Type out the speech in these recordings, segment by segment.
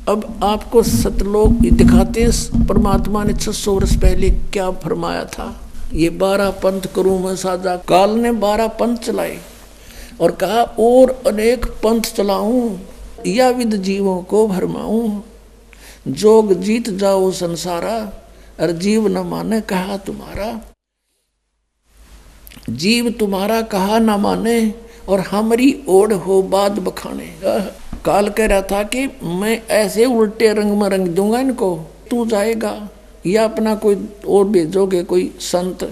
अब आपको सतलोक दिखाते हैं परमात्मा ने 600 वर्ष पहले क्या फरमाया था। ये 12 पंथ करूं मैं साझा। काल ने 12 पंथ चलाए और कहा और अनेक पंथ चलाऊं, या विद जीवों को भरमाऊं। जोग जीत जाओ संसारा, और जीव न माने कहा तुम्हारा। जीव तुम्हारा कहा न माने, और हमारी ओढ़ हो बाद बखाने। काल कह रहा था कि मैं ऐसे उल्टे रंग में रंग दूंगा इनको, तू जाएगा या अपना कोई और भेजोगे कोई संत।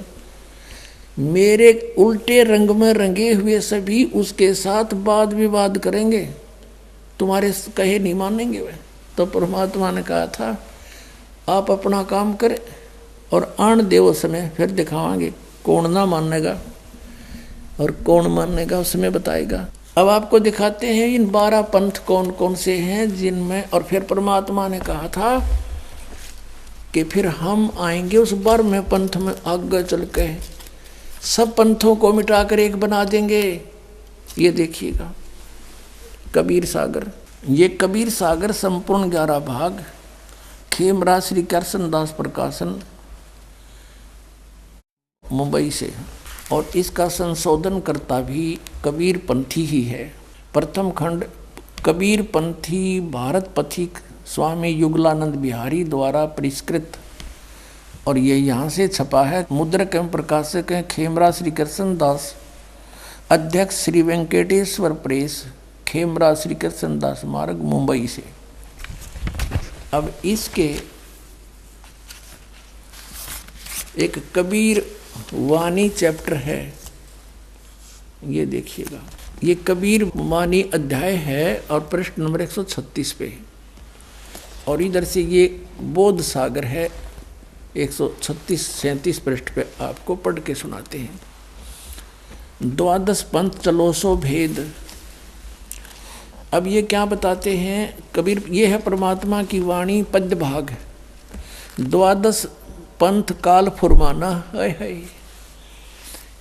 मेरे उल्टे रंग में रंगे हुए सभी उसके साथ वाद विवाद करेंगे, तुम्हारे कहे नहीं मानेंगे वे। तो परमात्मा ने कहा था आप अपना काम करें और आन देव समय फिर दिखावांगे कौन ना मानेगा और कौन मानेगा, उसमें बताएगा। अब आपको दिखाते हैं इन 12 पंथ कौन कौन से हैं जिनमें। और फिर परमात्मा ने कहा था कि फिर हम आएंगे उस 12वें पंथ में, आगे चल के सब पंथों को मिटाकर एक बना देंगे। ये देखिएगा कबीर सागर। ये कबीर सागर संपूर्ण 11 भाग, खेमराज श्री कृष्णदास प्रकाशन मुंबई से, और इसका संशोधन करता भी कबीर पंथी ही है। प्रथम खंड कबीर पंथी भारत पथिक स्वामी युगलानंद बिहारी द्वारा परिष्कृत, और ये यहाँ से छपा है। मुद्रक एवं प्रकाशक हैं खेमराज श्री कृष्णदास, अध्यक्ष श्री वेंकटेश्वर प्रेस, खेमराज श्री कृष्णदास मार्ग मुंबई से। अब इसके एक कबीर वाणी चैप्टर है, ये देखिएगा। ये कबीर वाणी अध्याय है और पृष्ठ नंबर 136 पे, और इधर से ये बोध सागर है 136-37 पृष्ठ पे। आपको पढ़ के सुनाते हैं। 12 पंथ चलो सो भेद। अब ये क्या बताते हैं कबीर, ये है परमात्मा की वाणी पद्य भाग। 12 पंथ काल फुरमाना है।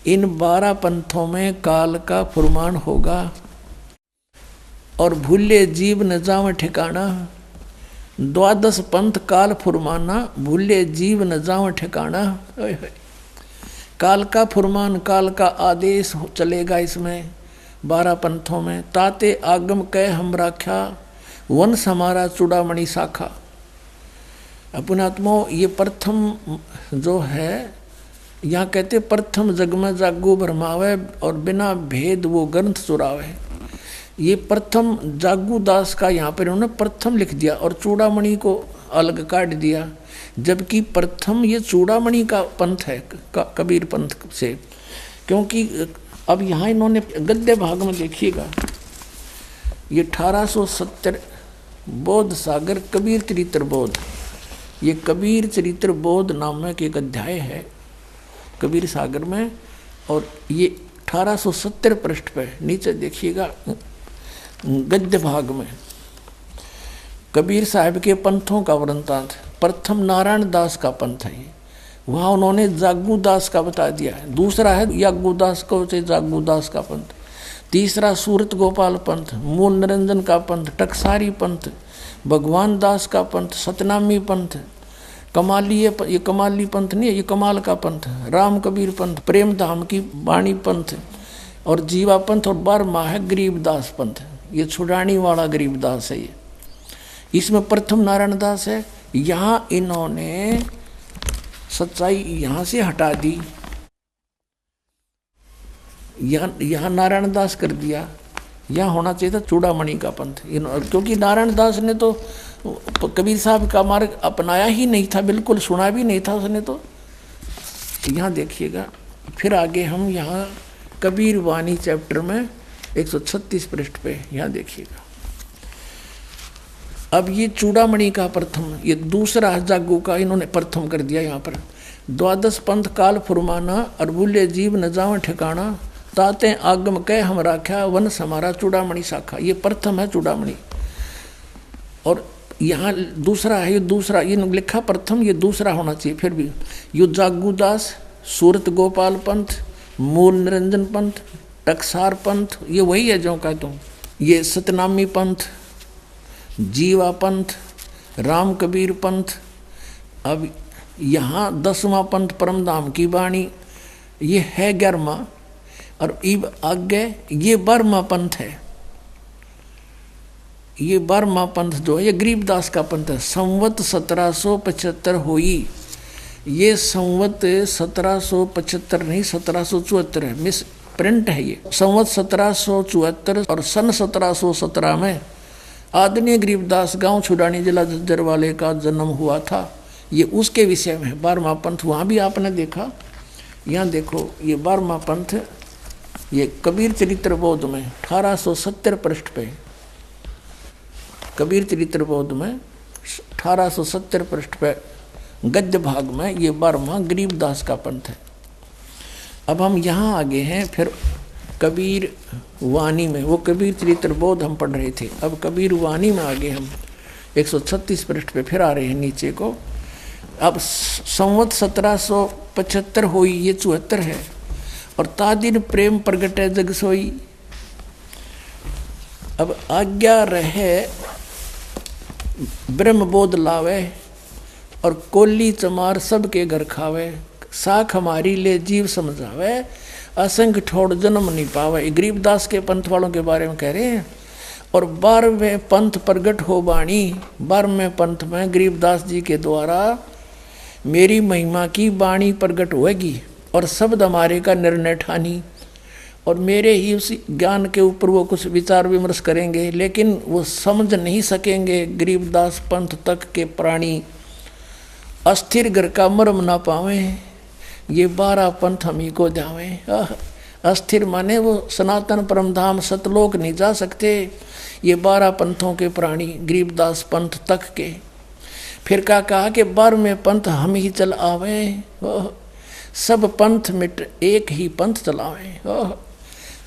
इन 12 पंथों में काल का फुरमान होगा, और भूले जीव न जाव ठिकाना। 12 पंथ काल फुरमाना, भूले जीव न जाव ठिकाना। काल का फुरमान, काल का आदेश चलेगा इसमें 12 पंथों में। ताते आगम कह हम राख्या, वंश हमारा चूड़ामणि शाखा। अपनात्मो ये प्रथम जो है, यहाँ कहते प्रथम जग में जागू भरमावे, और बिना भेद वो ग्रंथ चुरावे। ये प्रथम जागू दास का यहाँ पर उन्होंने प्रथम लिख दिया और चूड़ामणि को अलग काट दिया, जबकि प्रथम ये चूड़ामणि का पंथ है कबीर पंथ से। क्योंकि अब यहाँ इन्होंने गद्य भाग में देखिएगा, ये 1870 बोध सागर कबीर चरित्र बोध, ये कबीर चरित्र बोध नामक एक अध्याय है कबीर सागर में, और ये 1870 पृष्ठ पे नीचे देखिएगा गद्य भाग में कबीर साहब के पंथों का वृंतांत। प्रथम नारायण दास का पंथ है, वहाँ उन्होंने जागू दास का बता दिया है। दूसरा है यागू दास को से जागू दास का पंथ। तीसरा सूरत गोपाल पंथ, मूल निरंजन का पंथ, टकसारी पंथ, भगवान दास का पंथ, सतनामी पंथ, कमाली। ये कमाली पंथ नहीं है, ये कमाल का पंथ, राम कबीर पंथ, प्रेम धाम की वाणी पंथ, और जीवा पंथ, और 12वां है गरीबदास पंथ। ये छुड़ानी वाला गरीबदास है। ये इसमें प्रथम नारायण दास है। यहाँ इन्होंने सच्चाई यहाँ से हटा दी, यहाँ नारायण दास कर दिया। यहाँ होना चाहिए था चूड़ामणि का पंथ, क्योंकि नारायण दास ने तो कबीर साहब का मार्ग अपनाया ही नहीं था, बिल्कुल सुना भी नहीं था उसने। तो यहाँ देखिएगा फिर आगे हम यहाँ कबीर वाणी चैप्टर में 136 पृष्ठ पे यहाँ देखिएगा। अब ये चूड़ामणि का प्रथम, ये दूसरा जागू का इन्होंने प्रथम कर दिया यहाँ पर। 12 पंथ काल फुरमाना, और भूले जीव न जाव ठिकाना। ताते आगम कह हम राख्या, वंश हमारा चूड़ामणि शाखा। ये प्रथम है चूड़ामणि, और यहाँ दूसरा है, ये दूसरा, ये लिखा प्रथम, ये दूसरा होना चाहिए। फिर भी यो जागूदास, सूरत गोपाल पंथ, मूल निरंजन पंथ, टकसार पंथ, ये वही है जो कहता हूँ। ये सतनामी पंथ, जीवा पंथ, राम कबीर पंथ। अब यहाँ 10वां पंथ परमधाम की वाणी, ये है 11वां, और इब आगे ये 12वां पंथ है। ये 12वां पंथ जो है ये गरीबदास का पंथ है। संवत 1775 हुई, ये संवत 1775 नहीं 1774 है, मिस प्रिंट है ये। संवत 1774 और सन 1717 में आदरणीय गरीबदास गांव छुड़ानी जिला झज्जर वाले का जन्म हुआ था। ये उसके विषय में 12वां पंथ। वहाँ भी आपने देखा, यहाँ देखो ये 12वां पंथ, ये कबीर चरित्र बौद्ध में 1870 पृष्ठ पे, कबीर चरित्र बौद्ध में 1870 पृष्ठ पे गद्य भाग में ये 12वां गरीबदास का पंथ है। अब हम यहाँ आगे हैं फिर कबीर वाणी में, वो कबीर चरित्र बौद्ध हम पढ़ रहे थे, अब कबीर वाणी में आगे हम 136 पृष्ठ पे फिर आ रहे हैं नीचे को। अब संवत 1775 हुई, ये 74 है। और तादिन प्रेम प्रगटे जग सोई। अब आज्ञा रहे ब्रह्म बोध लावे, और कोली चमार सबके घर खावे। साख हमारी ले जीव समझावे, असंख्य ठोड़ जन्म नहीं पावे। गरीबदास के पंथ वालों के बारे में कह रहे हैं। और 12वें पंथ प्रगट हो बाणी, 12वें पंथ में गरीबदास जी के द्वारा मेरी महिमा की वाणी प्रगट होगी, और शब्द हमारे का निर्णय ठानी। और मेरे ही उसी ज्ञान के ऊपर वो कुछ विचार विमर्श करेंगे, लेकिन वो समझ नहीं सकेंगे गरीबदास पंथ तक के प्राणी। अस्थिर घर का मर्म ना पावे, ये 12 पंथ हम ही को जावे। अस्थिर माने वो सनातन परमधाम सतलोक नहीं जा सकते, ये 12 पंथों के प्राणी गरीबदास पंथ तक के। फिर क्या कहा कि 12वें पंथ हम ही चल आवे, सब पंथ मिट एक ही पंथ चलावे।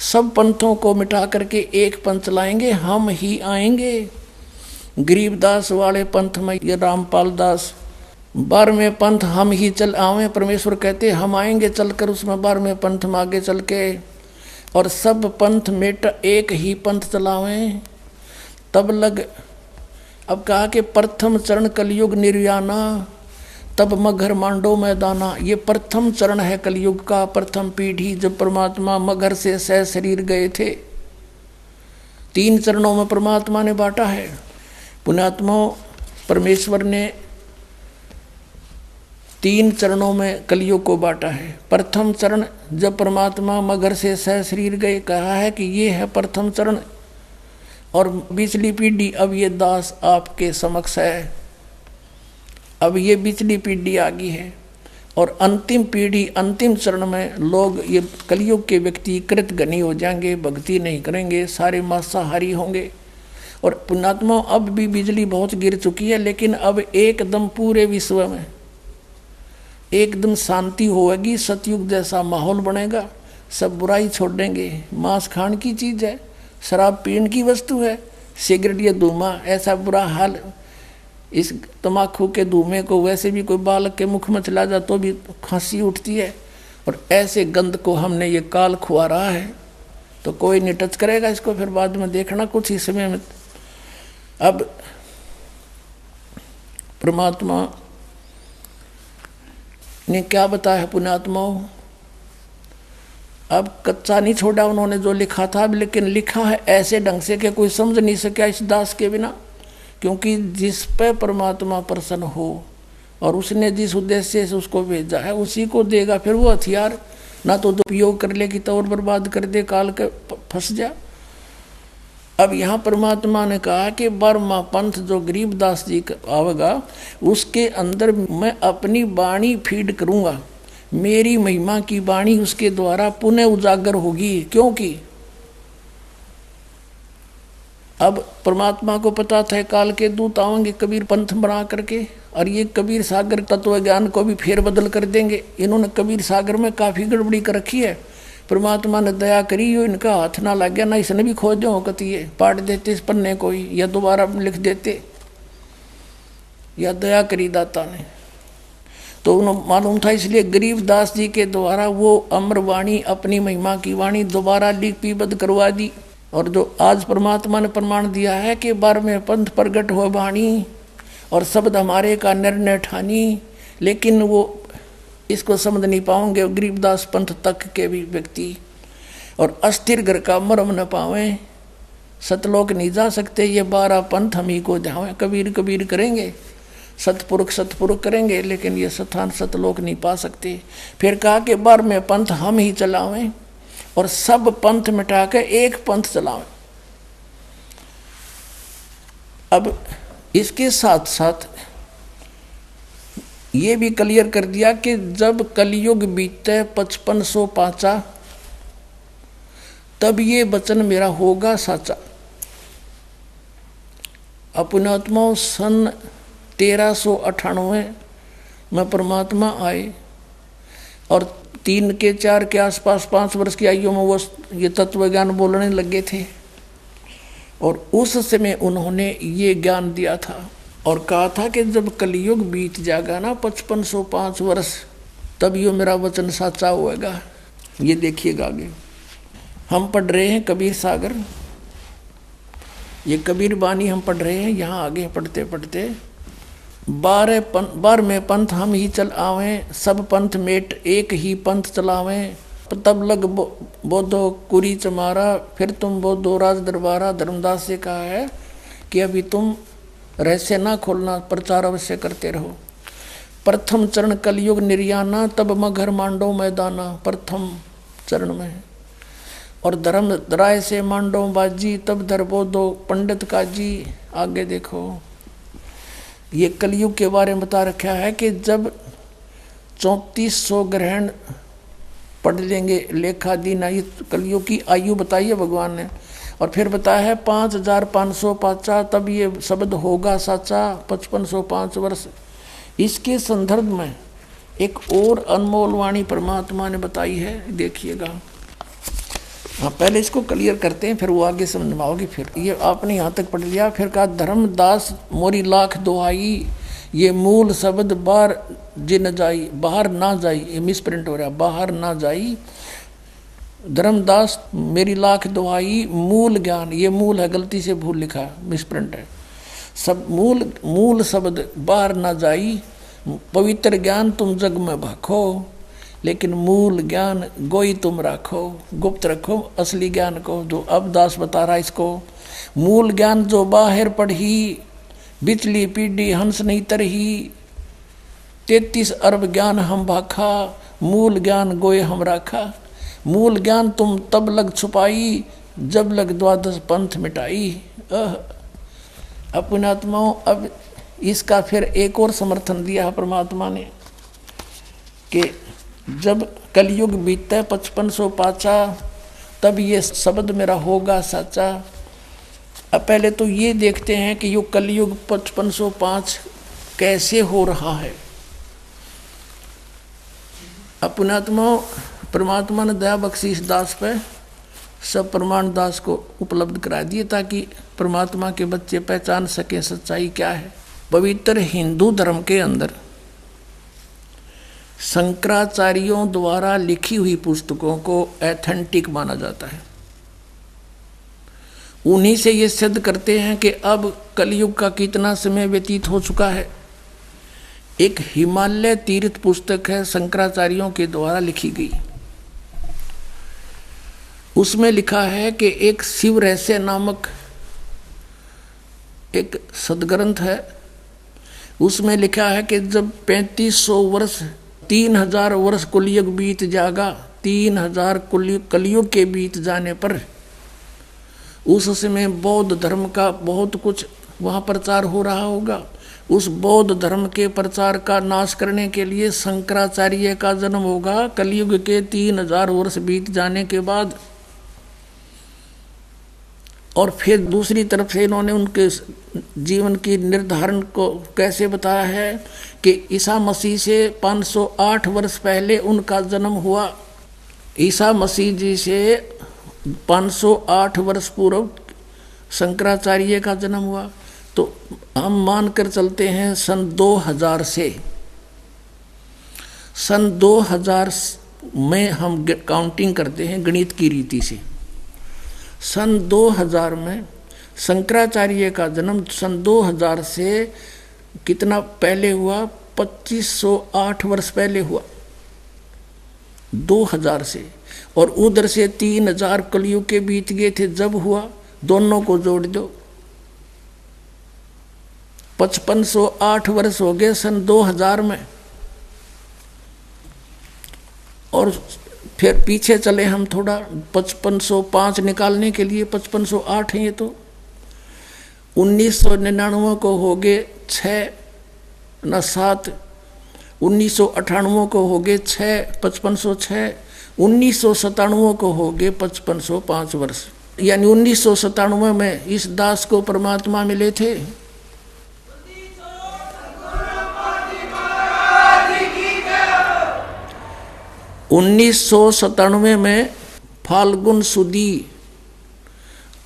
सब पंथों को मिटा करके एक पंथ चलाएंगे, हम ही आएंगे। गरीबदास वाले पंथ में ये रामपाल दास, 12वें पंथ हम ही चल आवे, परमेश्वर कहते हम आएंगे चलकर उसमें 12वें पंथ में आगे चल के, और सब पंथ मिट एक ही पंथ चलावें। तब लग, अब कहा कि प्रथम चरण कलयुग निर्याना, तब मगर मांडो मैदाना। ये प्रथम चरण है कलयुग का, प्रथम पीढ़ी जब परमात्मा मगर से सह शरीर गए थे। 3 चरणों में परमात्मा ने बांटा है। पुण्यात्मा परमेश्वर ने 3 चरणों में कलयुग को बांटा है। प्रथम चरण जब परमात्मा मगर से सह शरीर गए, कहा है कि ये है प्रथम चरण। और बिचली पीढ़ी अब ये दास आपके समक्ष है, अब ये बिचली पीढ़ी आ गई है। और अंतिम पीढ़ी, अंतिम चरण में लोग, ये कलयुग के व्यक्ति कृतघ्नी हो जाएंगे, भक्ति नहीं करेंगे, सारे मांसाहारी होंगे। और पुण्यात्मा अब भी बिजली बहुत गिर चुकी है, लेकिन अब एकदम पूरे विश्व में एकदम शांति होगी, सतयुग जैसा माहौल बनेगा। सब बुराई छोड़ देंगे। मांस खान की चीज़ है, शराब पीने की वस्तु है, सिगरेट या धूमा ऐसा बुरा हाल। इस तम्बाकू के धुएं को वैसे भी कोई बालक के मुख में चला जा तो भी खांसी उठती है। और ऐसे गंध को हमने ये काल खुआ रहा है, तो कोई नहीं टच करेगा इसको, फिर बाद में देखना कुछ ही समय में। अब परमात्मा ने क्या बताया है पुण्यात्माओं, अब कच्चा नहीं छोड़ा उन्होंने जो लिखा था, लेकिन लिखा है ऐसे ढंग से कि कोई समझ नहीं सका इस दास के बिना। क्योंकि जिस पे परमात्मा प्रसन्न हो और उसने जिस उद्देश्य से उसको भेजा है उसी को देगा। फिर वो हथियार ना तो उपयोग कर ले कि तो और बर्बाद कर दे, काल के फंस जा। अब यहाँ परमात्मा ने कहा कि 12वां पंथ जो गरीबदास जी का आवेगा, उसके अंदर मैं अपनी वाणी फीड करूँगा, मेरी महिमा की वाणी उसके द्वारा पुनः उजागर होगी। क्योंकि अब परमात्मा को पता था काल के दूत आएंगे कबीर पंथ बना करके, और ये कबीर सागर तत्व ज्ञान को भी फेर बदल कर देंगे। इन्होंने कबीर सागर में काफ़ी गड़बड़ी कर रखी है। परमात्मा ने दया करी, यो इनका हाथ ना लग गया, ना इसने भी खोज दो कति ये पाट देते इस पन्ने को ही, या दोबारा लिख देते, या दया करी दाता ने। तो उन्हें मालूम था, इसलिए गरीबदास जी के द्वारा वो अमर वाणी, अपनी महिमा की वाणी दोबारा लिपिबद्ध करवा दी। और जो आज परमात्मा ने प्रमाण दिया है कि 12वें पंथ प्रगट हो वाणी और शब्द हमारे का निर्णय ठानी, लेकिन वो इसको समझ नहीं पाओगे गरीबदास पंथ तक के भी व्यक्ति। और अस्थिर घर का मरम न पावे, सतलोक नहीं जा सकते, ये 12 पंथ हम ही को ध्यान कबीर कबीर करेंगे, सतपुरुष सतपुरुष करेंगे, लेकिन ये स्थान सतलोक नहीं पा सकते। फिर कहा कि 12वें पंथ हम ही चलावें और सब पंथ मिटा के एक पंथ चलावें। अब इसके साथ साथ ये भी क्लियर कर दिया कि जब कलयुग बीते 5500 पाचा, तब ये वचन मेरा होगा साचा। अपने आत्माओं सन 1398 में परमात्मा आए और 3 के 4 के आसपास 5 वर्ष की आयु में वो ये तत्व ज्ञान बोलने लगे थे और उस समय उन्होंने ये ज्ञान दिया था और कहा था कि जब कलयुग बीत जाएगा ना 5505 वर्ष, तब यो मेरा वचन साचा होएगा। ये देखिएगा आगे हम पढ़ रहे हैं कबीर सागर, ये कबीर बानी हम पढ़ रहे हैं। यहाँ आगे पढ़ते पढ़ते 12वें पंथ हम ही चल आवें, सब पंथ मेट एक ही पंथ चलावें। तब लग बोधो कुरी चमारा, फिर तुम बोधो राज दरबारा। धर्मदास से कहा है कि अभी तुम रहस्य ना खोलना, प्रचार अवश्य करते रहो। प्रथम चरण कलयुग निर्याना, तब मगर मांडो मैदाना। प्रथम चरण में और धर्म राय से मांडो बाजी, तब धरबो दो पंडित काजी। आगे देखो ये कलयुग के बारे में बता रखा है कि जब 3400 ग्रहण पढ़ लेंगे लेखा दिन, ये कलयुग की आयु बताई है भगवान ने। और फिर बताया है 5500 पाचा, तब ये शब्द होगा साचा। 5505 वर्ष। इसके संदर्भ में एक और अनमोल वाणी परमात्मा ने बताई है, देखिएगा। हाँ पहले इसको क्लियर करते हैं, फिर वो आगे समझाओगे। फिर ये आपने यहाँ तक पढ़ लिया। फिर कहा धर्मदास मोरी लाख दुहाई, ये मूल शब्द बाहर जिन जाई, बाहर ना जाई, ये मिसप्रिंट हो रहा है, बाहर ना जाई। धर्मदास मेरी लाख दुहाई, मूल ज्ञान, ये मूल है, गलती से भूल लिखा, मिसप्रिंट है। सब मूल शब्द बाहर ना जाई, पवित्र ज्ञान तुम जग में भाखो, लेकिन मूल ज्ञान गोई तुम रखो, गुप्त रखो असली ज्ञान को। जो अब दास बता रहा इसको, मूल ज्ञान जो बाहर पढ़ी, बिचली पीढ़ी हंस नहीं तरही। 33 अरब ज्ञान हम भाखा, मूल ज्ञान गोए हम राखा। मूल ज्ञान तुम तब लग छुपाई, जब लग 12 पंथ मिटाई। अपने आत्माओं, अब इसका फिर एक और समर्थन दिया परमात्मा ने कि जब कलयुग बीतता है 5500 पाचा, तब ये शब्द मेरा होगा साचा। अब पहले तो ये देखते हैं कि ये कलयुग 5505 कैसे हो रहा है। अपने आत्मा परमात्मा ने दया बख्शीश दास पे सब प्रमाण दास को उपलब्ध करा दिए, ताकि परमात्मा के बच्चे पहचान सकें सच्चाई क्या है। पवित्र हिंदू धर्म के अंदर शंकराचार्यों द्वारा लिखी हुई पुस्तकों को एथेंटिक माना जाता है। उन्हीं से ये सिद्ध करते हैं कि अब कलयुग का कितना समय व्यतीत हो चुका है। एक हिमालय तीर्थ पुस्तक है, शंकराचार्यों के द्वारा लिखी गई। उसमें लिखा है कि एक शिव रहस्य नामक एक सदग्रंथ है। उसमें लिखा है कि जब 3500 वर्ष 3000 वर्ष कलयुग बीत जाएगा, 3000 कलयुग के बीत जाने पर उस समय बौद्ध धर्म का बहुत कुछ वहाँ प्रचार हो रहा होगा। उस बौद्ध धर्म के प्रचार का नाश करने के लिए शंकराचार्य का जन्म होगा कलयुग के 3000 वर्ष बीत जाने के बाद। और फिर दूसरी तरफ से इन्होंने उनके जीवन की निर्धारण को कैसे बताया है कि ईसा मसीह से 508 वर्ष पहले उनका जन्म हुआ। ईसा मसीह जी से 508 वर्ष पूर्व शंकराचार्य का जन्म हुआ। तो हम मानकर चलते हैं सन 2000 से, सन 2000 में हम काउंटिंग करते हैं गणित की रीति से। सन 2000 में शंकराचार्य का जन्म सन 2000 से कितना पहले हुआ? 2508 वर्ष पहले हुआ, 2000 से। और उधर से 3000 कलयुग के बीत गए थे जब हुआ, दोनों को जोड़ दो, 5508 वर्ष हो गए सन 2000 में। और फिर पीछे चले हम थोड़ा, 5505 निकालने के लिए 5508 है ये तो। 1999 को हो गए 6 न 7, 1998 को हो गए 6, 5506, 1997 को हो गए 5505 वर्ष। यानी 1997 में इस दास को परमात्मा मिले थे। उन्नीस 1997 में फाल्गुन सुदी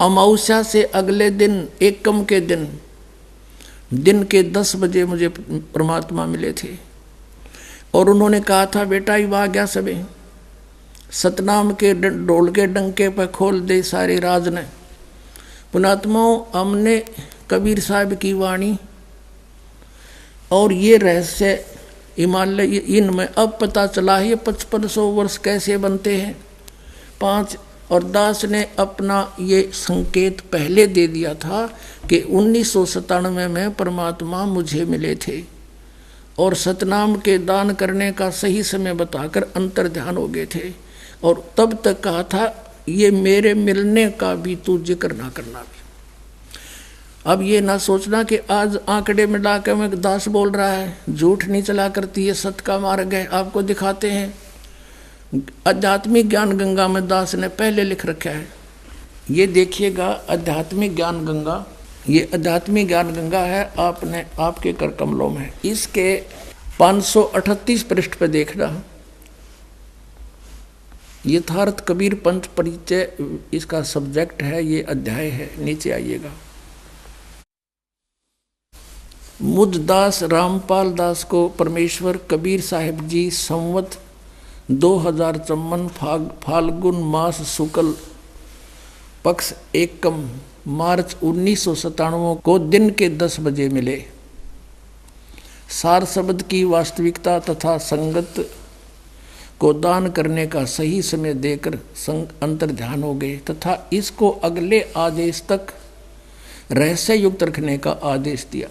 अमावस्या से अगले दिन एकम के दिन के 10 बजे मुझे परमात्मा मिले थे। और उन्होंने कहा था, बेटा ये आ गया सबे, सतनाम के ढोल के डंके पर खोल दे सारे राज ने। पुणात्माओं, हमने कबीर साहब की वाणी और ये रहस्य हिमालय इनमें अब पता चला है। 5500 वर्ष कैसे बनते हैं 5। और दास ने अपना ये संकेत पहले दे दिया था कि 1997 में परमात्मा मुझे मिले थे और सतनाम के दान करने का सही समय बताकर अंतर ध्यान हो गए थे। और तब तक कहा था, ये मेरे मिलने का भी तू जिक्र ना करना भी। अब ये ना सोचना कि आज आंकड़े में डाके में दास बोल रहा है, झूठ नहीं चला करती है, सत्य का मार्ग है। आपको दिखाते हैं, आध्यात्मिक ज्ञान गंगा में दास ने पहले लिख रखा है। ये देखिएगा, आध्यात्मिक ज्ञान गंगा, ये आध्यात्मिक ज्ञान गंगा है, आपने आपके कर कमलों में। इसके 538 पृष्ठ पे देखना, यथार्थ कबीर पंथ परिचय इसका सब्जेक्ट है, ये अध्याय है। नीचे आइएगा। मुझ दास रामपाल दास को परमेश्वर कबीर साहिब जी संवत 2054 फाल्गुन मास शुक्ल पक्ष एकम मार्च 1997 को दिन के 10 बजे मिले। सार शब्द की वास्तविकता तथा संगत को दान करने का सही समय देकर अंतर ध्यान हो गए तथा इसको अगले आदेश तक रहस्य युक्त रखने का आदेश दिया।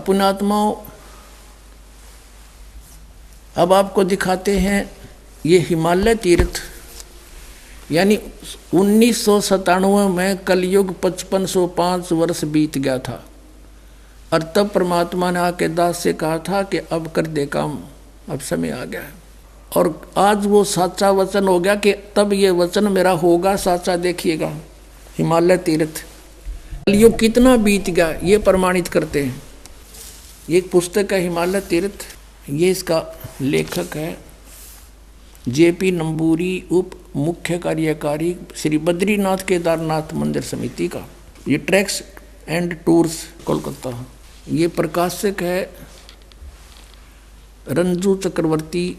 पुण्यात्माओं, अब आपको दिखाते हैं ये हिमालय तीर्थ, यानी 1997 में कलयुग 5505 वर्ष बीत गया था। और तब परमात्मा ने आके दास से कहा था कि अब कर दे काम, अब समय आ गया है। और आज वो साचा वचन हो गया कि तब ये वचन मेरा होगा साचा। देखिएगा हिमालय तीर्थ, कलयुग कितना बीत गया ये प्रमाणित करते हैं। ये एक पुस्तक है हिमालय तीर्थ, ये इसका लेखक है JP नंबूरी, उप मुख्य कार्यकारी श्री बद्रीनाथ केदारनाथ मंदिर समिति का। ये ट्रैक्स एंड टूर्स कोलकाता। ये प्रकाशक है रंजू चक्रवर्ती,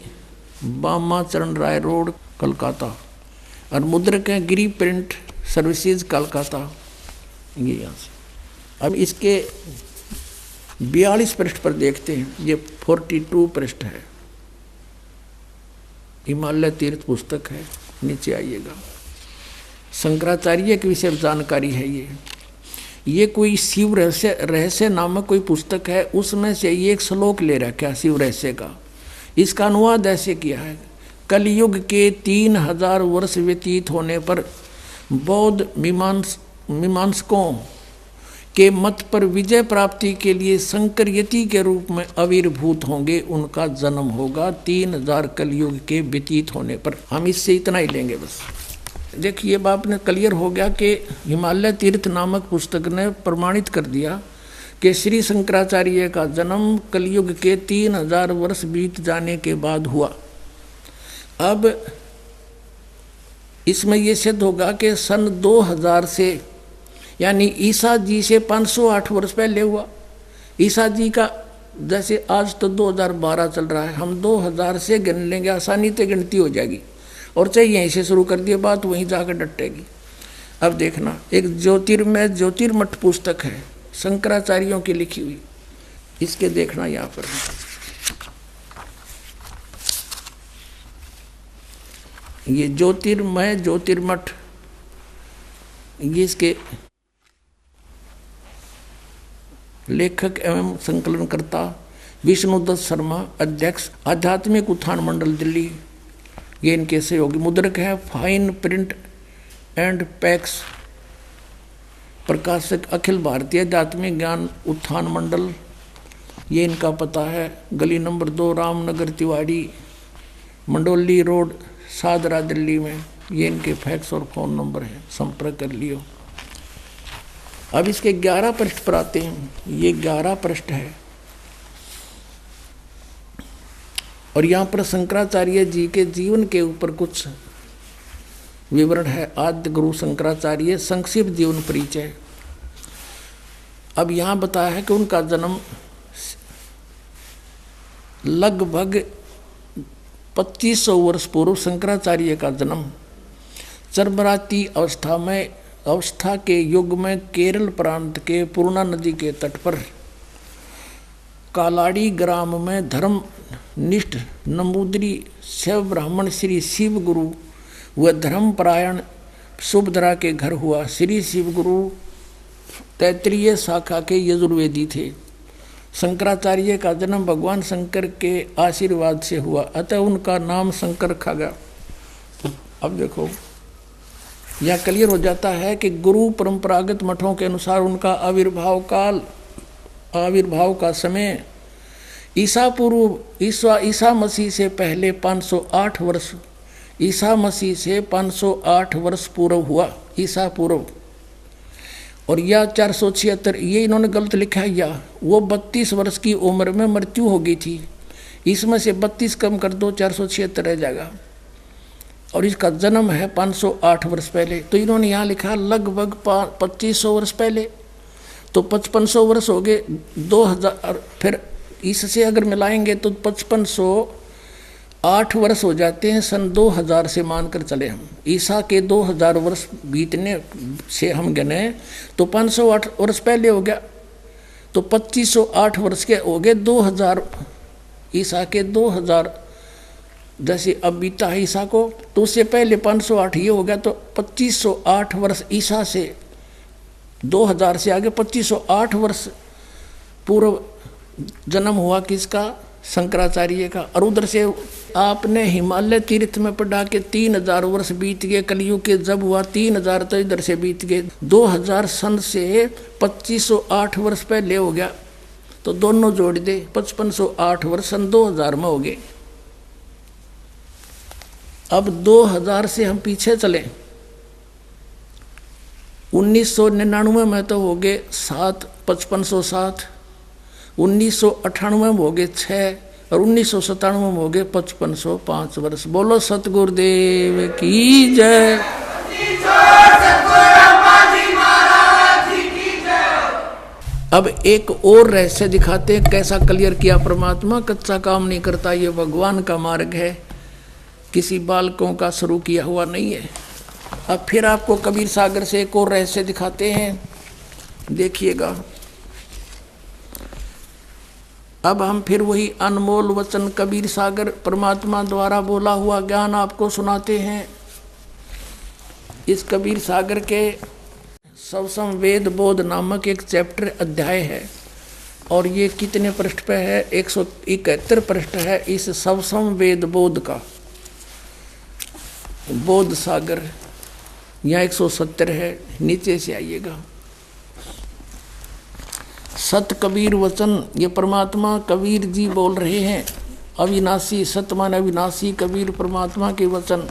बामा चरण राय रोड कोलकाता। और मुद्रक है गिरी प्रिंट सर्विसेज कोलकाता। ये यहाँ से। अब इसके 42 पृष्ठ पर देखते हैं, ये 42 पृष्ठ है, हिमालय तीर्थ पुस्तक है। नीचे आइएगा, शंकराचार्य के विषय जानकारी है। ये कोई शिव रहस्य नामक कोई पुस्तक है, उसमें से ये एक श्लोक ले रखा है शिव रहस्य का। इसका अनुवाद ऐसे किया है, कलयुग के 3000 वर्ष व्यतीत होने पर बौद्ध मीमांसकों के मत पर विजय प्राप्ति के लिए शंकर यति के रूप में आविर्भूत होंगे, उनका जन्म होगा 3000 कलयुग के व्यतीत होने पर। हम इससे इतना ही लेंगे बस। देखिए बाप ने क्लियर हो गया कि हिमालय तीर्थ नामक पुस्तक ने प्रमाणित कर दिया कि श्री शंकराचार्य का जन्म कलयुग के 3000 वर्ष बीत जाने के बाद हुआ। अब इसमें यह सिद्ध होगा कि सन 2000 से, यानी ईसा जी से 508 वर्ष पहले हुआ। ईसा जी का जैसे आज तो 2012 चल रहा है, हम 2000 से गिन लेंगे, आसानी से गिनती हो जाएगी, और चाहे यहीं से शुरू कर दिए बात वहीं जाकर डटेगी। अब देखना, एक ज्योतिर्मय ज्योतिर्मठ पुस्तक है शंकराचार्यों की लिखी हुई, इसके देखना यहाँ पर ये ज्योतिर्मय ज्योतिर्मठ, ये इसके लेखक एवं संकलनकर्ता विष्णुदत्त शर्मा, अध्यक्ष आध्यात्मिक उत्थान मंडल दिल्ली, ये इनके सहयोगी। मुद्रक है फाइन प्रिंट एंड पैक्स, प्रकाशक अखिल भारतीय आध्यात्मिक ज्ञान उत्थान मंडल, ये इनका पता है, गली नंबर 2 रामनगर तिवाड़ी, मंडोली रोड, सादरा, दिल्ली में। ये इनके फैक्स और फ़ोन नंबर है, संपर्क कर लियो। अब इसके 11 पृष्ठ पर आते हैं। ये 11 पृष्ठ है और यहाँ पर शंकराचार्य जी के जीवन के ऊपर कुछ विवरण है। आद्य गुरु शंकराचार्य, संक्षिप्त जीवन परिचय। अब यहाँ बताया है कि उनका जन्म लगभग 2500 वर्ष पूर्व, शंकराचार्य का जन्म चरबराती अवस्था के युग में केरल प्रांत के पूर्णा नदी के तट पर कालाड़ी ग्राम में धर्मनिष्ठ नंबूदरी शैव ब्राह्मण श्री शिव गुरु व धर्मपरायण सुभद्रा के घर हुआ। श्री शिव गुरु तैत्रीय शाखा के यजुर्वेदी थे। शंकराचार्य का जन्म भगवान शंकर के आशीर्वाद से हुआ, अतः उनका नाम शंकर रखा गया। अब देखो यह क्लियर हो जाता है कि गुरु परंपरागत मठों के अनुसार उनका आविर्भाव का समय ईसा मसीह से पहले 508 वर्ष, ईसा मसीह से 508 वर्ष पूर्व हुआ, ईसा पूर्व। और यह 476, ये इन्होंने गलत लिखा है, या वो 32 वर्ष की उम्र में मृत्यु हो गई थी, इसमें से 32 कम कर दो, 476 रह जाएगा। और इसका जन्म है 508 वर्ष पहले, तो इन्होंने यहाँ लिखा लगभग 2500 वर्ष पहले, तो 5500 वर्ष हो गए। 2000 फिर इससे अगर मिलाएंगे तो 5508 वर्ष हो जाते हैं। सन 2000 से मानकर चले हम, ईसा के 2000 वर्ष बीतने से हम गिने तो 508 वर्ष पहले हो गया, तो 2508 वर्ष के हो गए 2000, ईसा के 2000 जैसे अब बीता है ईसा को, तो उससे पहले 508 ये हो गया, तो 2508 वर्ष ईसा से 2000 से आगे 2508 वर्ष पूर्व जन्म हुआ किसका? शंकराचार्य का। और उधर से आपने हिमालय तीर्थ में पढ़ा के 3000 वर्ष बीत गए, कलयुग के जब हुआ 3000 तो इधर से बीत गए, 2000 सन से 2508 वर्ष पहले हो गया, तो दोनों जोड़ दे 5508 वर्ष सन 2000 में हो गए। अब 2000 से हम पीछे चले, 1999 में तो हो गए 5507, 1998 में हो गए 6, और 1997 में हो गए 5505 वर्ष। बोलो सतगुरुदेव की जय। अब एक और रहस्य दिखाते हैं, कैसा क्लियर किया परमात्मा, कच्चा काम नहीं करता, ये भगवान का मार्ग है, किसी बालकों का शुरू किया हुआ नहीं है। अब फिर आपको कबीर सागर से एक और रहस्य दिखाते हैं, देखिएगा। अब हम फिर वही अनमोल वचन कबीर सागर परमात्मा द्वारा बोला हुआ ज्ञान आपको सुनाते हैं। इस कबीर सागर के सवसम वेद बोध नामक एक चैप्टर अध्याय है, और ये कितने पृष्ठ पे है? 171 पृष्ठ है इस सवसम वेद बोध का। बोध सागर यहाँ 170 है, नीचे से आइएगा। सत कबीर वचन, ये परमात्मा कबीर जी बोल रहे हैं। अविनाशी, सत मान अविनाशी, कबीर परमात्मा के वचन।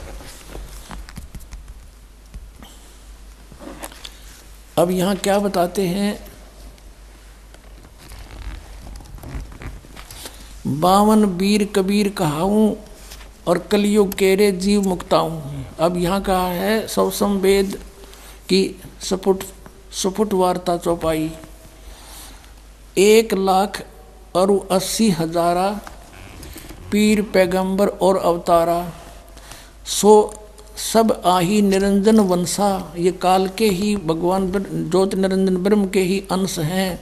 अब यहाँ क्या बताते हैं? 52 वीर कबीर कहाऊं और कलयुग केरे जीव मुक्ताऊं। अब यहाँ कहा है सवसम वेद की सपुट वार्ता चौपाई, 1,00,000 और 80,000 पीर पैगंबर और अवतारा, सो सब आही निरंजन वंशा। ये काल के ही भगवान ज्योत निरंजन ब्रह्म के ही अंश हैं।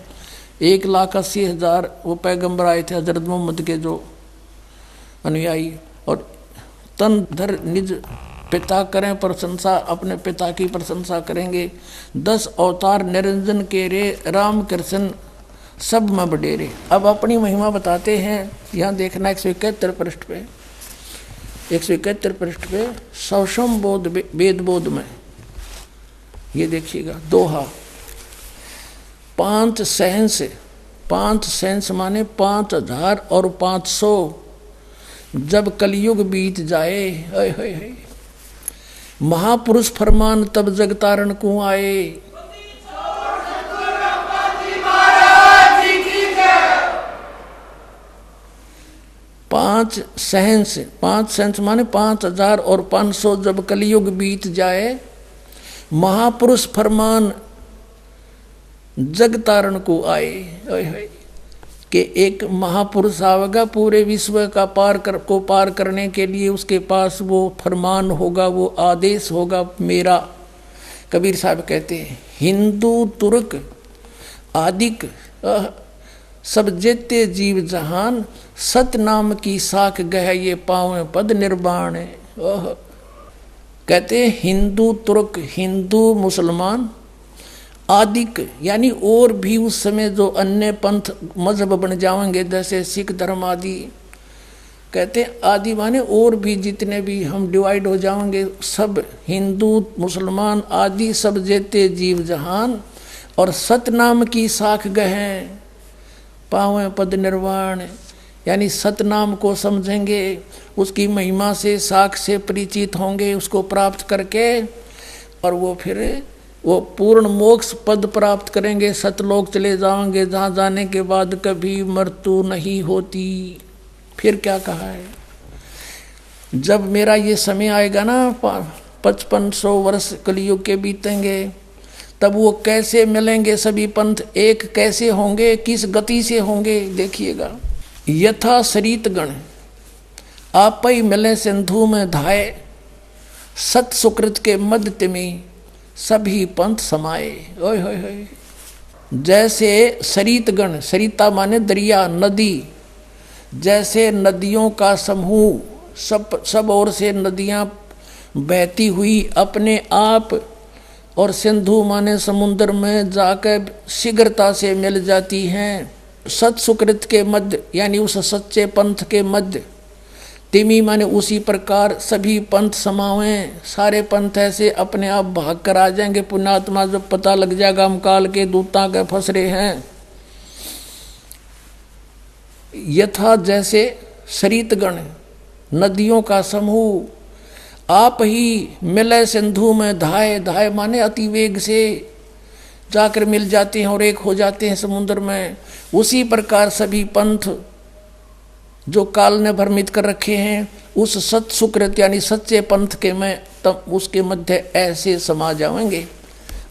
1,80,000 वो पैगंबर आए थे हजरत मोहम्मद के जो अनुयायी, और तन धर निज पिता करें प्रशंसा, अपने पिता की प्रशंसा करेंगे। 10 अवतार निरंजन के रे, राम कृष्ण सब में बडेरे। अब अपनी महिमा बताते हैं। यहाँ देखना 171 पृष्ठ पे, 171 पृष्ठ पे सवसम बोध वेद बोध में ये देखिएगा दोहा। 5 सहंस, 5 सहंस माने 5,000 और 500 जब कलयुग बीत जाए, है महापुरुष फरमान तब जग तारण को आए। 5 सहंस, 5 सहंस माने 5,000 और 500 जब कलयुग बीत जाए, महापुरुष फरमान जग तारण को आए। कि एक महापुरुष आवेगा पूरे विश्व का पार करने के लिए, उसके पास वो फरमान होगा, वो आदेश होगा मेरा। कबीर साहब कहते हैं हिंदू तुर्क आदिक सब जेते जीव जहान, सत नाम की साख गह ये पावे पद निर्वाण। कहते हैं हिंदू तुर्क, हिंदू मुसलमान आदिक यानी और भी उस समय जो अन्य पंथ मजहब बन जाएंगे जैसे सिख धर्म आदि, कहते हैं आदि माने और भी जितने भी हम डिवाइड हो जाएंगे, सब हिंदू मुसलमान आदि सब जेते जीव जहान, और सतनाम की साख गहें पावें पद निर्वाण। यानी सतनाम को समझेंगे, उसकी महिमा से साख से परिचित होंगे, उसको प्राप्त करके और वो फिर वो पूर्ण मोक्ष पद प्राप्त करेंगे, सतलोक चले जाएंगे जहाँ जाने के बाद कभी मृत्यु नहीं होती। फिर क्या कहा है, जब मेरा ये समय आएगा ना 5500 वर्ष कलयुग के बीतेंगे, तब वो कैसे मिलेंगे सभी पंथ एक कैसे होंगे, किस गति से होंगे देखिएगा। यथा सरित गण आप ही मिले सिंधु में धाये, सत सुकृत के मध्य में सभी पंथ समाये। ओए होए होए। जैसे सरित गण, सरिता माने दरिया नदी, जैसे नदियों का समूह सब ओर से नदियां बहती हुई अपने आप, और सिंधु माने समुद्र में जाकर शीघ्रता से मिल जाती हैं। सत सुकृत के मध्य यानी उस सच्चे पंथ के मध्य, तिमी माने उसी प्रकार सभी पंथ समावें। सारे पंथ ऐसे अपने आप भाग कर आ जाएंगे, पुण्यात्मा जब पता लग जाएगा हम काल के दूतां के फंस रहे हैं। यथा जैसे सरितगण नदियों का समूह, आप ही मिले सिंधु में धाये, धाये माने अति वेग से जाकर मिल जाते हैं और एक हो जाते हैं समुद्र में। उसी प्रकार सभी पंथ जो काल ने भ्रमित कर रखे हैं, उस सत सुकृत यानी सच्चे पंथ के में तब उसके मध्य ऐसे समा जाएंगे।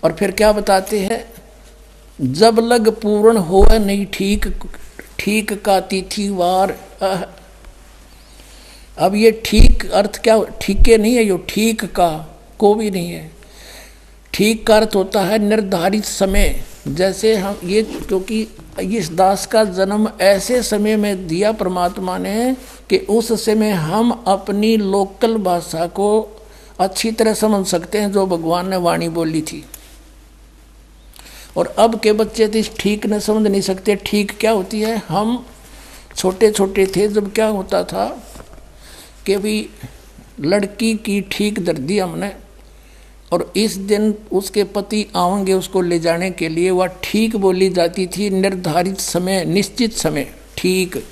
और फिर क्या बताते हैं, जब लग पूर्ण हो नहीं ठीक, ठीक का तिथिवार। अब ये ठीक अर्थ क्या, ठीके नहीं है, यो ठीक का को भी नहीं है। ठीक का अर्थ होता है निर्धारित समय। जैसे हम ये, क्योंकि इस दास का जन्म ऐसे समय में दिया परमात्मा ने कि उस समय हम अपनी लोकल भाषा को अच्छी तरह समझ सकते हैं जो भगवान ने वाणी बोली थी। और अब के बच्चे तो इस ठीक न समझ नहीं सकते। ठीक क्या होती है, हम छोटे छोटे थे जब क्या होता था कि भी लड़की की ठीक दर दी हमने, और इस दिन उसके पति आएंगे उसको ले जाने के लिए, वह ठीक बोली जाती थी। निर्धारित समय, निश्चित समय, ठीक,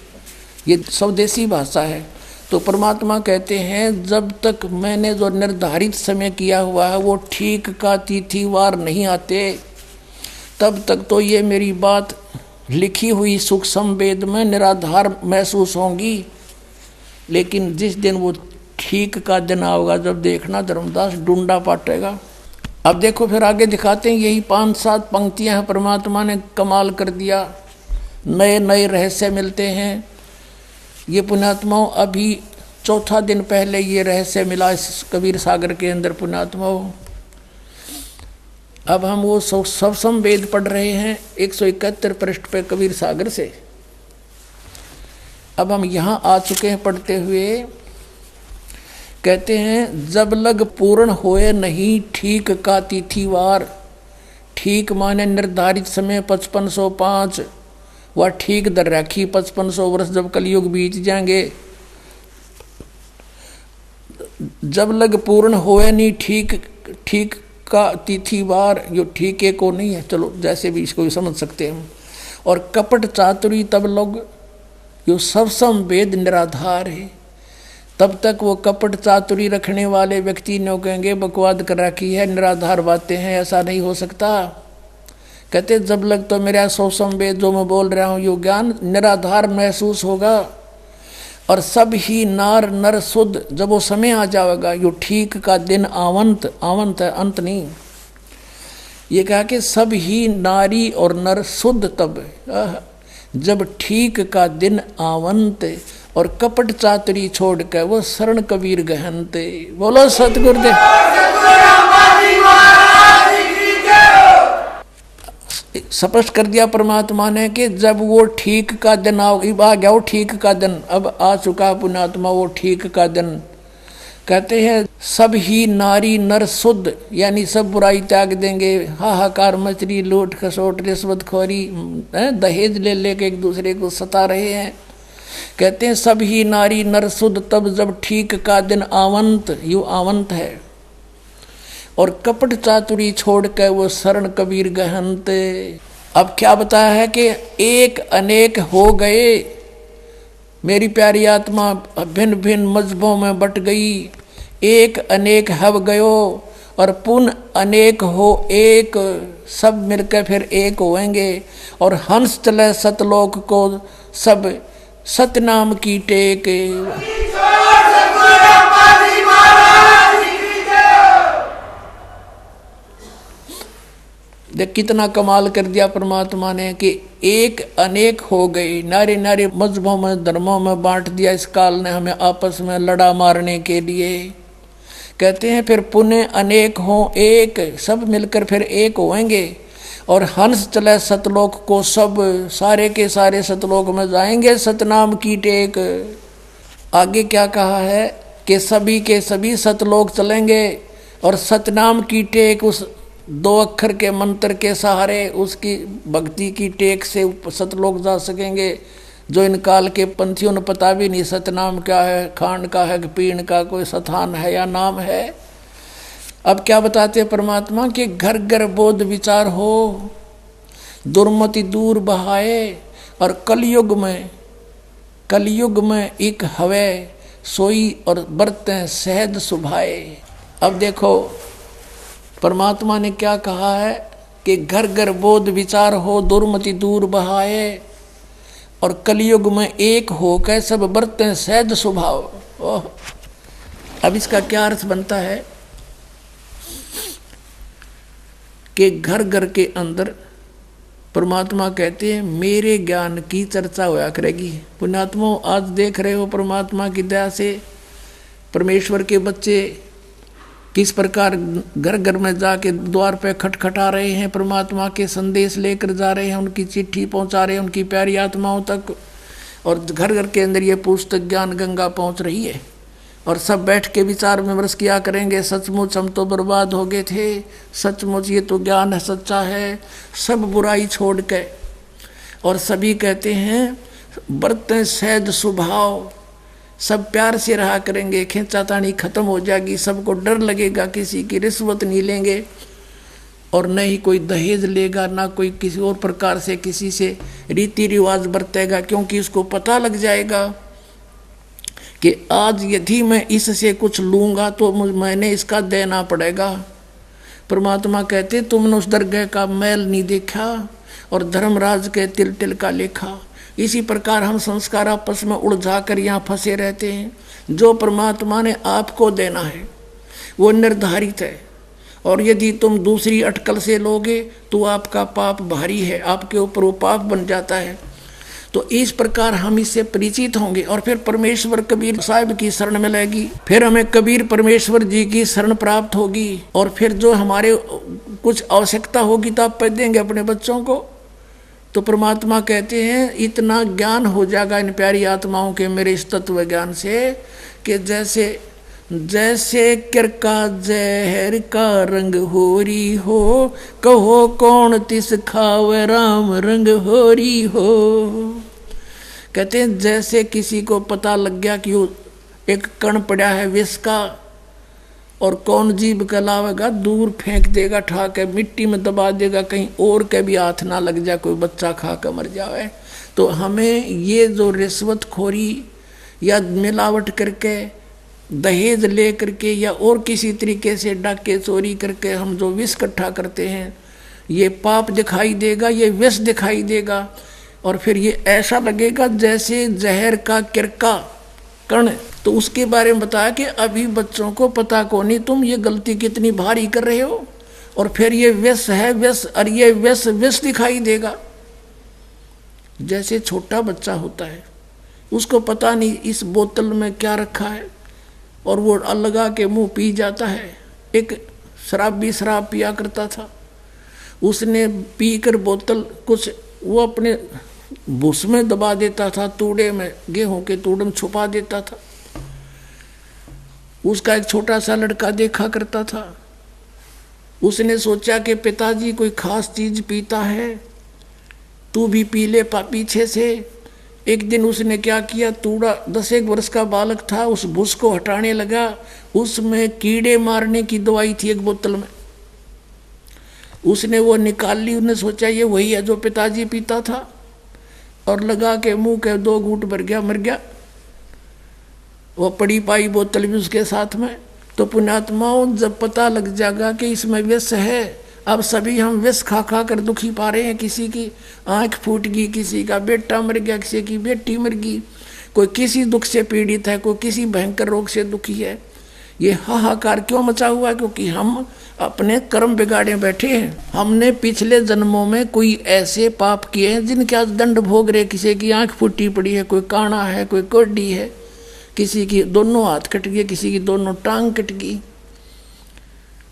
ये स्वदेशी भाषा है। तो परमात्मा कहते हैं जब तक मैंने जो निर्धारित समय किया हुआ है वो ठीक का तिथिवार नहीं आते, तब तक तो ये मेरी बात लिखी हुई सूक्ष्म वेद में निराधार महसूस होंगी। लेकिन जिस दिन वो ठीक का दिन आओगा, जब देखना धर्मदास डूंडा पाटेगा। अब देखो फिर आगे दिखाते हैं, यही 5-7 पंक्तियां हैं, परमात्मा ने कमाल कर दिया। नए नए रहस्य मिलते हैं। ये पुण्यात्माओं अभी चौथा दिन पहले ये रहस्य मिला इस कबीर सागर के अंदर पुण्यात्माओं। अब हम वो सब वेद पढ़ रहे हैं 171 पृष्ठ पे कबीर सागर से। अब हम यहाँ आ चुके हैं पढ़ते हुए। कहते हैं जब लग पूर्ण होए नहीं ठीक का तिथिवार, ठीक माने निर्धारित समय 5505 वह ठीक दर राखी 5500 वर्ष जब कलयुग बीत जाएंगे। जब लग पूर्ण होए नहीं ठीक का तिथिवार, जो ठीक है को नहीं है, चलो जैसे भी इसको समझ सकते हैं। और कपट चातुरी तब लोग जो सब वेद निराधार है, तब तक वो कपट चातुरी रखने वाले व्यक्ति ने कहेंगे बकवाद कर रखी है, निराधार बातें हैं, ऐसा नहीं हो सकता। कहते जब लग तो मेरा सौ वेद जो मैं बोल रहा हूँ यो ज्ञान निराधार महसूस होगा। और सब ही नार नर शुद्ध, जब वो समय आ जाएगा यो ठीक का दिन आवंत है अंत नहीं। ये कहा कि सब ही नारी और नर शुद्ध तब जब ठीक का दिन आवंत, और कपट चातुरी छोड़ कर वो शरण कबीर गहनते। बोलो सतगुरुदेव। स्पष्ट कर दिया परमात्मा ने कि जब वो ठीक का दिन आ गया, वो ठीक का दिन अब आ चुका पुण्यात्मा, वो ठीक का दिन। कहते हैं सब ही नारी नर शुद्ध, यानी सब बुराई त्याग देंगे। हाहाकार मचरी, लूट खसोट रिश्वतखोरी, दहेज ले लेके एक दूसरे को सता रहे हैं। कहते हैं सब ही नारी नर शुद्ध तब जब ठीक का दिन आवंत, यू आवंत है। और कपट चातुरी छोड़ कर वो शरण कबीर गहनते। अब क्या बताया है कि एक अनेक हो गए, मेरी प्यारी आत्मा भिन्न भिन्न मजहबों में बट गई। एक अनेक हव गयो और पुन अनेक हो एक, सब मिलकर फिर एक होएंगे। और हंस चले सतलोक को सब सतनाम की टेक। देख कितना कमाल कर दिया परमात्मा ने कि एक अनेक हो गए। नारे नारे मजहबों में धर्मों में बांट दिया इस काल ने हमें आपस में लड़ा मारने के लिए। कहते हैं फिर पुण्य अनेक हो एक, सब मिलकर फिर एक होएंगे। और हंस चले सतलोक को सब, सारे के सारे सतलोक में जाएंगे सतनाम की टेक। आगे क्या कहा है कि सभी के सभी सतलोक चलेंगे और सतनाम की टेक, उस 2 अक्षर के मंत्र के सहारे उसकी भक्ति की टेक से सतलोक जा सकेंगे। जो इन काल के पंथियों ने पता भी नहीं सतनाम क्या है, खांड का है कि पीण का कोई स्थान है या नाम है। अब क्या बताते हैं परमात्मा कि घर घर बोध विचार हो, दुर्मति दूर बहाए। और कलयुग में एक हवे सोई और बरतें सहज सुभाए। अब देखो परमात्मा ने क्या कहा है कि घर घर बोध विचार हो, दुर्मति दूर बहाए। और कलयुग में एक हो के सब बरतें सहज स्वभाव। ओह, अब इसका क्या अर्थ बनता है कि घर घर के अंदर परमात्मा कहते हैं मेरे ज्ञान की चर्चा होया करेगी। पुण्यात्मा आज देख रहे हो परमात्मा की दया से परमेश्वर के बच्चे किस प्रकार घर घर में जाके द्वार पे खटखटा रहे हैं, परमात्मा के संदेश लेकर जा रहे हैं, उनकी चिट्ठी पहुंचा रहे हैं उनकी प्यारी आत्माओं तक। और घर घर के अंदर ये पुस्तक ज्ञान गंगा पहुंच रही है। और सब बैठ के विचार विमर्श किया करेंगे, सचमुच हम तो बर्बाद हो गए थे, सचमुच ये तो ज्ञान है, सच्चा है, सब बुराई छोड़ के। और सभी कहते हैं बरतें सहज स्वभाव, सब प्यार से रहा करेंगे, खींचातानी खत्म हो जाएगी, सबको डर लगेगा, किसी की रिश्वत नहीं लेंगे और न ही कोई दहेज लेगा, ना कोई किसी और प्रकार से किसी से रीति रिवाज बरतेगा, क्योंकि उसको पता लग जाएगा कि आज यदि मैं इससे कुछ लूँगा तो मैंने इसका देना पड़ेगा। परमात्मा कहते तुमने उस दरगाह का मैल नहीं देखा और धर्मराज के तिल तिल का लेखा। इसी प्रकार हम संस्कार आपस में उलझा कर यहाँ फंसे रहते हैं। जो परमात्मा ने आपको देना है वो निर्धारित है, और यदि तुम दूसरी अटकल से लोगे तो आपका पाप भारी है, आपके ऊपर वो पाप बन जाता है। तो इस प्रकार हम इससे परिचित होंगे और फिर परमेश्वर कबीर साहिब की शरण मिलेगी, फिर हमें कबीर परमेश्वर जी की शरण प्राप्त होगी और फिर जो हमारे कुछ आवश्यकता होगी तो आप देंगे अपने बच्चों को। तो परमात्मा कहते हैं इतना ज्ञान हो जाएगा इन प्यारी आत्माओं के मेरे इस तत्व ज्ञान से कि जैसे जैसे किरका जहर का रंग होरी हो, कहो कौन तिस खावे राम रंग होरी हो। कहते हैं जैसे किसी को पता लग गया कि वो एक कण पड़ा है विष का और कौन जीभ कहलावेगा, दूर फेंक देगा, ठा के मिट्टी में दबा देगा, कहीं और के भी हाथ ना लग जाए, कोई बच्चा खा कर मर जाए। तो हमें ये जो रिश्वतखोरी या मिलावट करके दहेज ले करके या और किसी तरीके से डाके चोरी करके हम जो विष इकट्ठा करते हैं, ये पाप दिखाई देगा, ये विष दिखाई देगा और फिर ये ऐसा लगेगा जैसे जहर का किरका कण। तो उसके बारे में बताया कि अभी बच्चों को पता को नहीं तुम ये गलती कितनी भारी कर रहे हो और फिर ये विष है विष और ये विष दिखाई देगा। जैसे छोटा बच्चा होता है उसको पता नहीं इस बोतल में क्या रखा है और वो लगा के मुंह पी जाता है। एक शराबी शराब पिया करता था, उसने पी कर बोतल कुछ वो अपने भूस में दबा देता था, तूड़े में, गेहूं के तूड़े में छुपा देता था। उसका एक छोटा सा लड़का देखा करता था, उसने सोचा कि पिताजी कोई खास चीज पीता है, तू भी पी ले पीछे से। एक दिन उसने क्या किया, तूड़ा 10 वर्ष का बालक था, उस भूस को हटाने लगा, उसमें कीड़े मारने की दवाई थी एक बोतल में, उसने वो निकाल ली। उसने सोचा ये वही है जो पिताजी पीता था और लगा के मुंह के 2 घूंट भर गया, मर गया। वो पड़ी पाई बोतल भी उसके साथ में। तो पुण्यात्माओं जब पता लग जाएगा कि इसमें विष है, अब सभी हम विष खा खा कर दुखी पा रहे हैं, किसी की आंख फूट गई, किसी का बेटा मर गया, किसी की बेटी मर गई, कोई किसी दुख से पीड़ित है, कोई किसी भयंकर रोग से दुखी है। ये हाहाकार क्यों मचा हुआ है? क्योंकि हम अपने कर्म बिगाड़े बैठे हैं। हमने पिछले जन्मों में कोई ऐसे पाप किए हैं जिनके आज दंड भोग रहे। किसी की आंख फूटी पड़ी है, कोई काना है, कोई कोडी है, किसी की दोनों हाथ कट गए, किसी की दोनों टांग कट गई।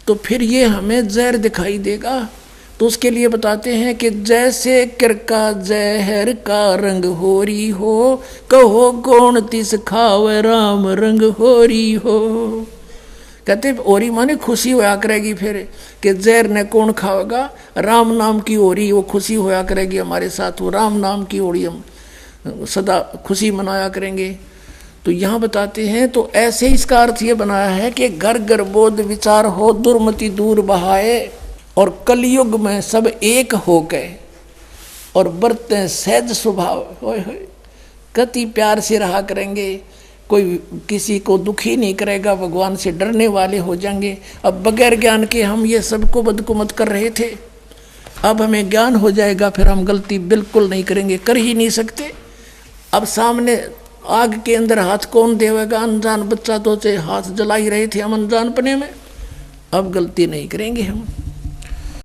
तो फिर ये हमें जहर दिखाई देगा। तो उसके लिए बताते हैं कि जैसे किरका जहर का रंग होरी हो, कहो कौन तिस खावे राम रंग होरी हो। कहते ओरी माने खुशी होया करेगी फिर कि जहर ने कौन खावेगा, राम नाम की ओरी वो खुशी होया करेगी हमारे साथ, वो राम नाम की ओरी हम सदा खुशी मनाया करेंगे। तो यहाँ बताते हैं तो ऐसे इसका अर्थ ये बनाया है कि घर घर बोध विचार हो, दुर्मति दूर बहाए और कलयुग में सब एक हो गए और बरते सहज स्वभाव, कति प्यार से रहा करेंगे, कोई किसी को दुखी नहीं करेगा, भगवान से डरने वाले हो जाएंगे। अब बगैर ज्ञान के हम ये सबको बदकुमत कर रहे थे, अब हमें ज्ञान हो जाएगा, फिर हम गलती बिल्कुल नहीं करेंगे, कर ही नहीं सकते। अब सामने आग के अंदर हाथ कौन देवेगा? अनजान बच्चा तो हाथ जला ही रहे थे हम अनजानपने में, अब गलती नहीं करेंगे हम।